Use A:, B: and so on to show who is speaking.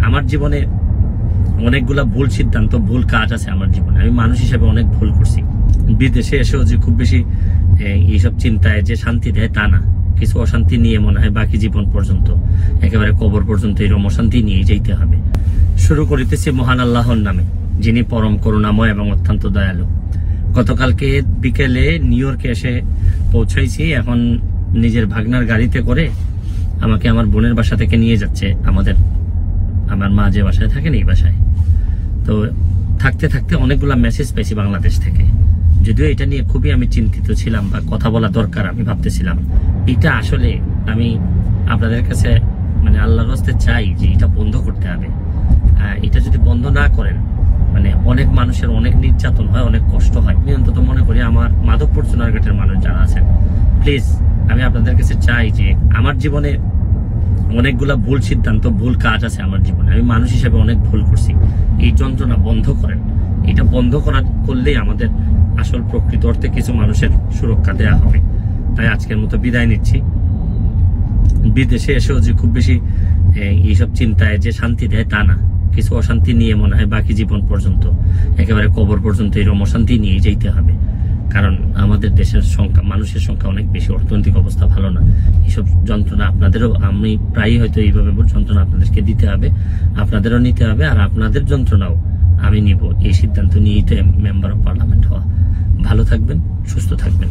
A: আমার জীবনে অনেকগুলা ভুল সিদ্ধান্ত, ভুল কাজ আছে আমার জীবনে। আমি মানুষ হিসেবে অনেক ভুল করছি। বিদেশে এসেও যে খুব বেশি এইসব চিন্তায় যে শান্তি দেয় তা না, কিছু অশান্তি নিয়ে মনে হয় বাকি জীবন পর্যন্ত, একেবারে কবর পর্যন্ত এরকম অশান্তি নিয়ে যেতে হবে। শুরু করিতেছি মহান আল্লাহর নামে, যিনি পরম করুণাময় এবং অত্যন্ত দয়ালু। গতকালকে বিকেলে নিউ ইয়র্কে এসে পৌঁছাইছি। এখন নিজের ভাগনার গাড়িতে করে আমাকে আমার বোনের বাসা থেকে নিয়ে যাচ্ছে আমার মা যে বাসায় থাকেন এই বাসায়। তো থাকতে থাকতে অনেকগুলা মেসেজ পেয়েছি বাংলাদেশ থেকে। যদিও এটা নিয়ে খুবই আমি চিন্তিত ছিলাম বা কথা বলা দরকার আমি ভাবতেছিলাম। এটা আসলে আমি আপনাদের কাছে মানে আল্লাহর রাস্তে চাই যে এটা বন্ধ করতে হবে। এটা যদি বন্ধ না করেন মানে অনেক মানুষের অনেক নির্যাতন হয়, অনেক কষ্ট হয়। আমি অন্তত মনে করি আমার মাধবপুর সোনারঘাটের মানুষ যারা আছেন, প্লিজ আমি আপনাদের কাছে চাই যে আমার জীবনে অনেকগুলা ভুল সিদ্ধান্ত, ভুল কাজ আছে আমার জীবনে। আমি মানুষ হিসেবে অনেক ভুল করছি। এই যন্ত্রণা বন্ধ করেন। এটা বন্ধ করলেই আমাদের আসল প্রকৃত অর্থে কিছু মানুষের সুরক্ষা দেয়া হবে। তাই আজকের মতো বিদায় নিচ্ছি। বিদেশে এসেও যে খুব বেশি এইসব চিন্তায় যে শান্তি দেয় তা না, কিছু অশান্তি নিয়ে মনে হয় বাকি জীবন পর্যন্ত, একেবারে কবর পর্যন্ত এরকম অশান্তি নিয়ে যেতে হবে। কারণ আমাদের দেশের সংখ্যা, মানুষের সংখ্যা অনেক বেশি, অর্থনৈতিক অবস্থা ভালো না। এইসব যন্ত্রণা আপনাদেরও, আমি প্রায়ই হয়তো এইভাবে যন্ত্রণা আপনাদেরকে দিতে হবে, আপনাদেরও নিতে হবে। আর আপনাদের যন্ত্রণাও আমি নিব। এই সিদ্ধান্ত নিয়েই তো মেম্বার অফ পার্লামেন্ট হওয়া। ভালো থাকবেন, সুস্থ থাকবেন।